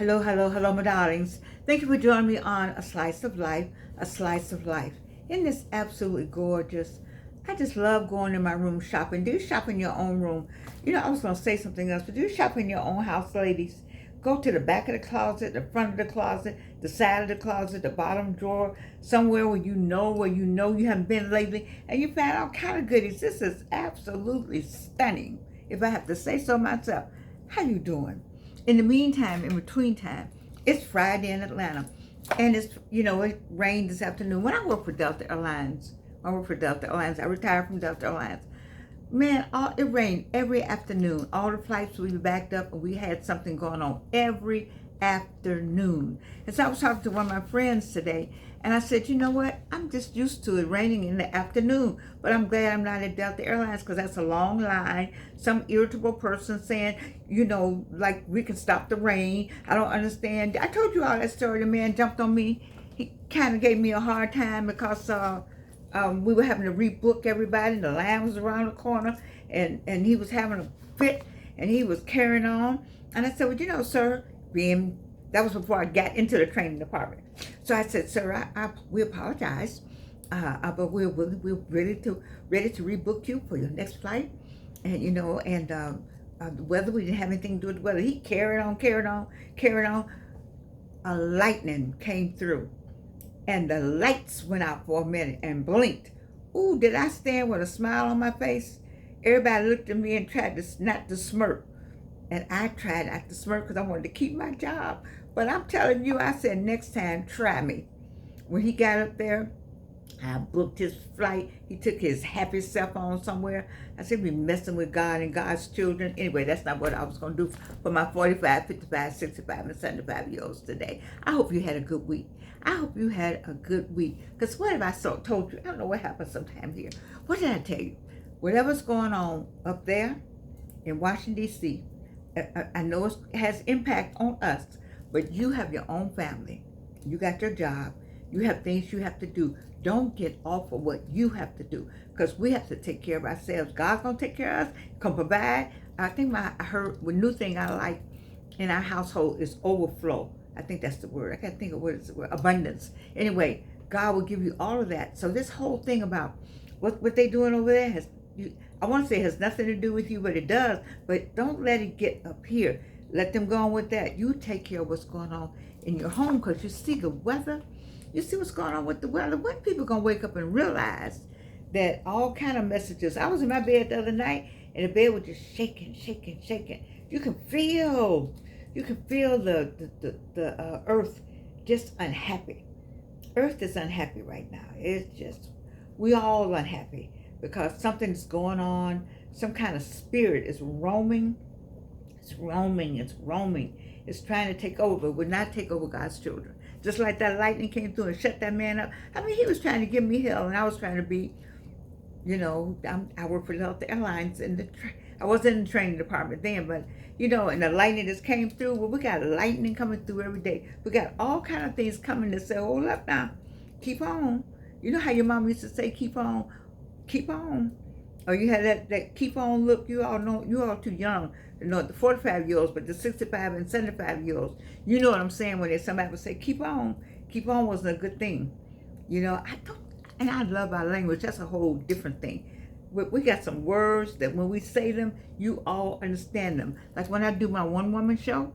Hello, hello, hello, my darlings. Thank you for joining me on A Slice of Life, A Slice of Life. Isn't this absolutely gorgeous? I just love going in my room shopping. Do shop in your own room. You know, I was going to say something else, but do shop in your own house, ladies. Go to the back of the closet, the front of the closet, the side of the closet, the bottom drawer, somewhere where you know you haven't been lately, and you find all kind of goodies. This is absolutely stunning, if I have to say so myself. How you doing? In the meantime, in between time, it's Friday in Atlanta, and it rained this afternoon. When I work for Delta Airlines, I retired from Delta Airlines. Man, it rained every afternoon. All the flights we backed up, and we had something going on every afternoon. And so I was talking to one of my friends today, and I said, you know what? I'm just used to it raining in the afternoon, but I'm glad I'm not at Delta Airlines because that's a long line. Some irritable person saying, like we can stop the rain. I don't understand. I told you all that story. The man jumped on me. He kind of gave me a hard time because we were having to rebook everybody. The line was around the corner, and he was having a fit, and he was carrying on. And I said, well, sir, that was before I got into the training department. So I said, sir, we apologize, but we're ready to rebook you for your next flight. And the weather, we didn't have anything to do with the weather. He carried on. A lightning came through, and the lights went out for a minute and blinked. Ooh, did I stand with a smile on my face? Everybody looked at me and tried not to smirk. And I tried not to smirk because I wanted to keep my job. But I'm telling you, I said, next time, try me. When he got up there, I booked his flight. He took his happy self on somewhere. I said, be messing with God and God's children. Anyway, that's not what I was going to do for my 45, 55, 65, and 75-year-olds today. I hope you had a good week. I hope you had a good week. Because what have I told you? I don't know what happens sometimes here. What did I tell you? Whatever's going on up there in Washington, D.C., I know it has impact on us, but you have your own family. You got your job. You have things you have to do. Don't get off of what you have to do, because we have to take care of ourselves. God's going to take care of us, come provide. I think I heard the new thing I like in our household is overflow. I think that's the word. I can't think of what it's the word. Abundance. Anyway, God will give you all of that. So this whole thing about what they're doing over there I want to say it has nothing to do with you, but it does. But don't let it get up here. Let them go on with that. You take care of what's going on in your home, because you see the weather. You see what's going on with the weather. When people going to wake up and realize that all kind of messages. I was in my bed the other night, and the bed was just shaking, shaking, shaking. You can feel the earth just unhappy. Earth is unhappy right now. It's just, we all unhappy because something's going on. Some kind of spirit is roaming. It's roaming. It's trying to take over, but would not take over God's children. Just like that lightning came through and shut that man up. I mean, he was trying to give me hell, and I was trying to be, I work for Delta Airlines, and I wasn't in the training department then, but, and the lightning just came through. Well, we got lightning coming through every day. We got all kind of things coming to say, hold up now, keep on. You know how your mom used to say, keep on. Or you had that keep on look. You all know, you all too young to know the 45-year-olds, but the 65 and 75-year-olds, you know what I'm saying when somebody would say, keep on. Keep on wasn't a good thing. I love our language. That's a whole different thing. We got some words that when we say them, you all understand them. Like when I do my one-woman show,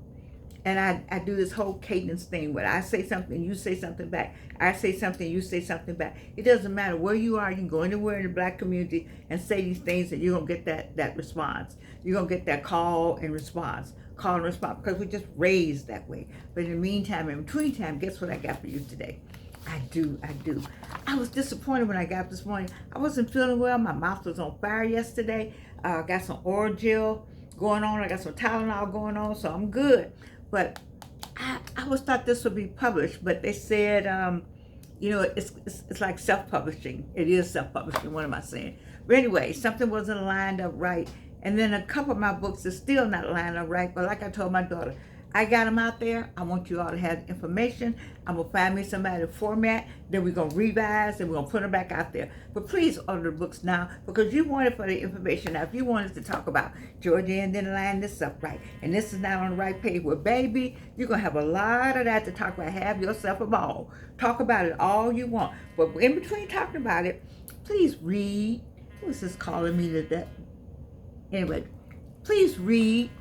and I do this whole cadence thing where I say something, you say something back. I say something, you say something back. It doesn't matter where you are. You can go anywhere in the Black community and say these things, and you're going to get that response. You're going to get that call and response, because we just raised that way. But in the meantime, in between time, guess what I got for you today? I do. I was disappointed when I got up this morning. I wasn't feeling well. My mouth was on fire yesterday. I got some oral gel going on. I got some Tylenol going on, so I'm good. But I always thought this would be published, but they said, it's like self-publishing. It is self-publishing. What am I saying? But anyway, something wasn't lined up right. And then a couple of my books are still not lined up right. But like I told my daughter, I got them out there. I want you all to have information. I'm going to find me somebody to format. Then we're going to revise and we're going to put them back out there. But please order the books now because you want it for the information. Now, if you want us to talk about Georgia and then line this up right, and this is not on the right page, well, baby, you're going to have a lot of that to talk about. Have yourself a ball. Talk about it all you want. But in between talking about it, please read. Who's this calling me today? Anyway, please read.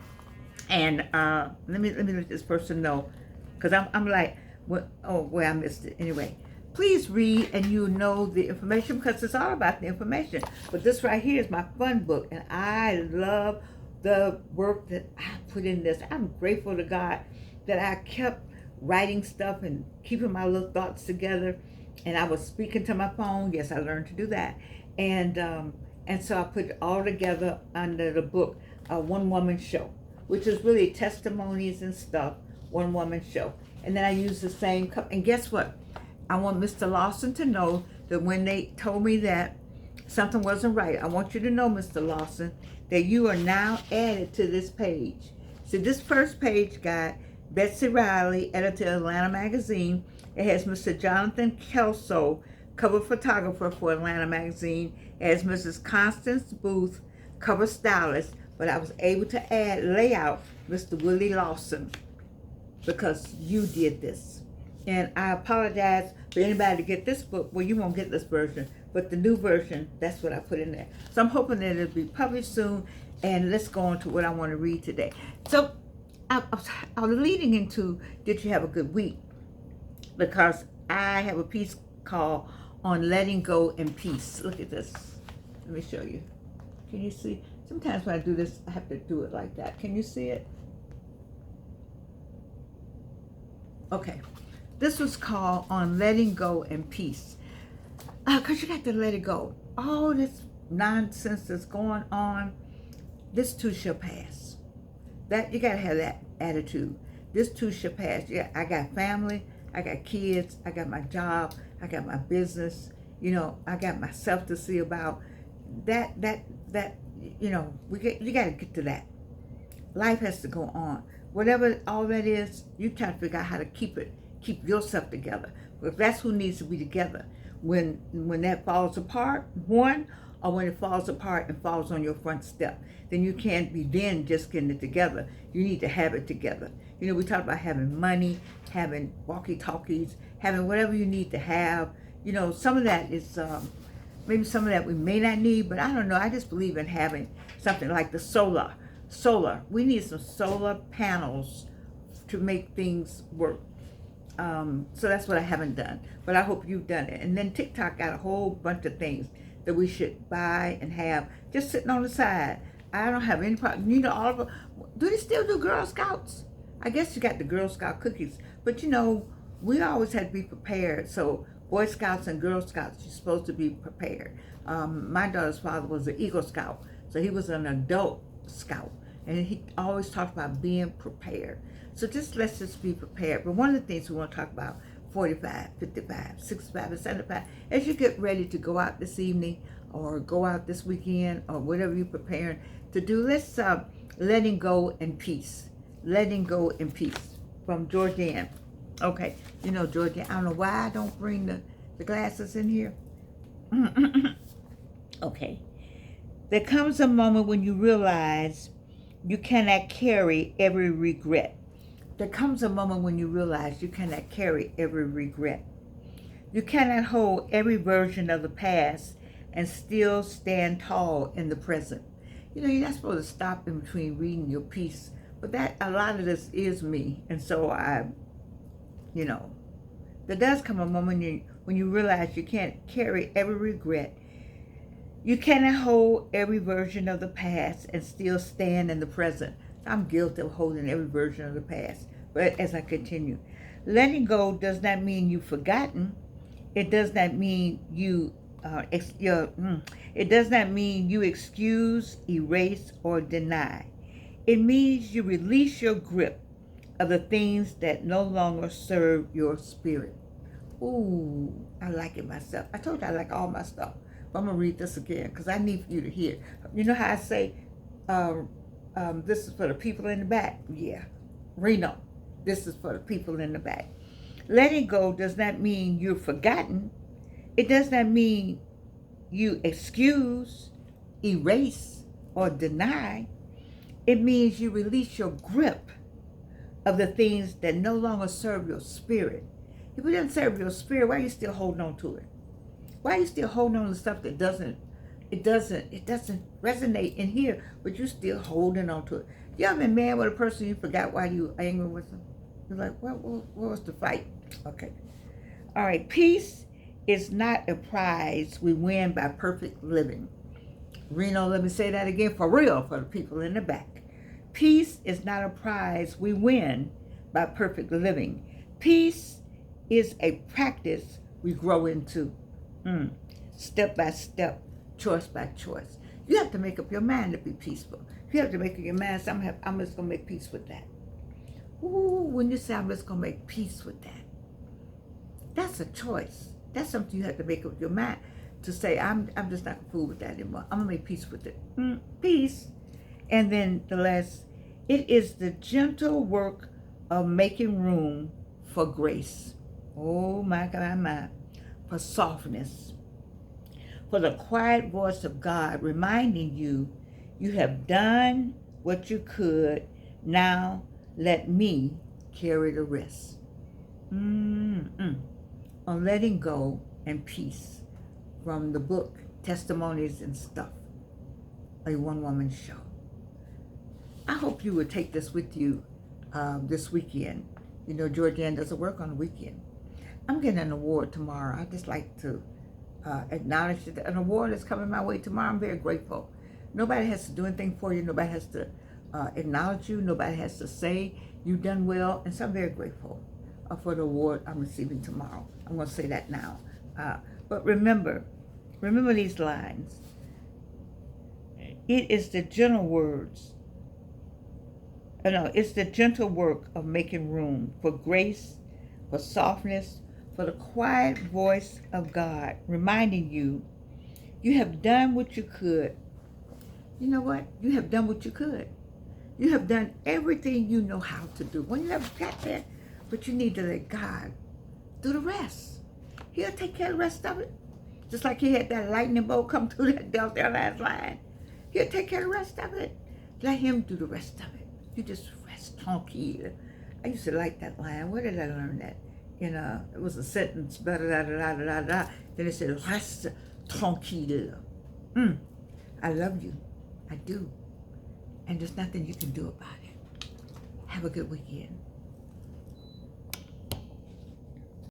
And let me let this person know, because I'm like, what? Oh, well, I missed it. Anyway, please read and you know the information because it's all about the information. But this right here is my fun book, and I love the work that I put in this. I'm grateful to God that I kept writing stuff and keeping my little thoughts together, and I was speaking to my phone. Yes, I learned to do that, and so I put it all together under the book, One Woman Show, which is really testimonies and stuff, one woman show. And then I use the same cup. And guess what? I want Mr. Lawson to know that when they told me that something wasn't right, I want you to know, Mr. Lawson, that you are now added to this page. So this first page got Betsy Riley, editor of Atlanta Magazine. It has Mr. Jonathan Kelso, cover photographer for Atlanta Magazine. It has Mrs. Constance Booth, cover stylist. But I was able to add layout Mr. Willie Lawson because you did this. And I apologize for anybody to get this book. Well, you won't get this version, but the new version, that's what I put in there. So I'm hoping that it'll be published soon. And let's go on to what I want to read today. So I was leading into, did you have a good week? Because I have a piece called On Letting Go and Peace. Look at this. Let me show you. Can you see? Sometimes when I do this, I have to do it like that. Can you see it? Okay. This was called On Letting Go and Peace. Because you got to let it go. All this nonsense that's going on, this too shall pass. That you got to have that attitude. This too shall pass. Yeah, I got family. I got kids. I got my job. I got my business. You know, I got myself to see about. That you know, you got to get to that. Life has to go on. Whatever all that is, you try to figure out how to keep yourself together. Because that's who needs to be together. When that falls apart, one, or when it falls apart and falls on your front step, then you can't be then just getting it together. You need to have it together. You know, we talk about having money, having walkie-talkies, having whatever you need to have. You know, some of that is maybe some of that we may not need, but I don't know. I just believe in having something like the solar. We need some solar panels to make things work. So that's what I haven't done, but I hope you've done it. And then TikTok got a whole bunch of things that we should buy and have just sitting on the side. I don't have any problem. You know, all of them. Do they still do Girl Scouts? I guess you got the Girl Scout cookies, but you know, we always had to be prepared. So Boy Scouts and Girl Scouts, you're supposed to be prepared. My daughter's father was an Eagle Scout, so he was an adult scout, and he always talked about being prepared. So let's just be prepared. But one of the things we want to talk about, 45, 55, 65, and 75, as you get ready to go out this evening or go out this weekend or whatever you're preparing to do, let's letting go and peace. Letting go and peace from Georgianne. Okay, you know, Georgianne, I don't know why I don't bring the glasses in here. Okay. There comes a moment when you realize you cannot carry every regret. There comes a moment when you realize you cannot carry every regret. You cannot hold every version of the past and still stand tall in the present. You know, you're not supposed to stop in between reading your piece, but that a lot of this is me, and so you know, there does come a moment when you realize you can't carry every regret. You cannot hold every version of the past and still stand in the present. I'm guilty of holding every version of the past. But as I continue, letting go does not mean you've forgotten. It does not mean it does not mean you excuse, erase, or deny. It means you release your grip of the things that no longer serve your spirit. Ooh, I like it myself. I told you I like all my stuff. But I'm going to read this again because I need for you to hear. You know how I say, this is for the people in the back? Yeah. Reno. This is for the people in the back. Letting go does not mean you're forgotten. It does not mean you excuse, erase, or deny. It means you release your grip of the things that no longer serve your spirit. If it doesn't serve your spirit, why are you still holding on to it? Why are you still holding on to stuff that doesn't resonate in here, but you're still holding on to it? You ever been mad with a person you forgot why you were angry with them? You're like, what was the fight? Okay. All right. Peace is not a prize we win by perfect living. Reno, let me say that again for real for the people in the back. Peace is not a prize we win by perfect living. Peace is a practice we grow into. Step by step, choice by choice. You have to make up your mind to be peaceful. You have to make up your mind, so I'm just going to make peace with that. Ooh, when you say I'm just going to make peace with that, that's a choice. That's something you have to make up your mind to say, I'm just not going to fool with that anymore. I'm going to make peace with it. Peace. And then the last, it is the gentle work of making room for grace. Oh my God, for softness. For the quiet voice of God reminding you, you have done what you could. Now let me carry the rest. On letting go and peace, from the book Testimonies and Stuff, a one-woman show. I hope you would take this with you this weekend. You know, Georgianne doesn't work on the weekend. I'm getting an award tomorrow. I'd just like to acknowledge that an award is coming my way tomorrow. I'm very grateful. Nobody has to do anything for you. Nobody has to acknowledge you. Nobody has to say you've done well. And so I'm very grateful for the award I'm receiving tomorrow. I'm going to say that now. But remember these lines. It is the gentle words. It's the gentle work of making room for grace, for softness, for the quiet voice of God, reminding you, you have done what you could. You know what? You have done what you could. You have done everything you know how to do. Well, you never got there, but you need to let God do the rest. He'll take care of the rest of it. Just like he had that lightning bolt come through that Delta Airlines line. He'll take care of the rest of it. Let him do the rest of it. You just rest tranquille. I used to like that line. Where did I learn that? It was a sentence, da da da da da da da. Then it said, reste tranquille. I love you. I do. And there's nothing you can do about it. Have a good weekend.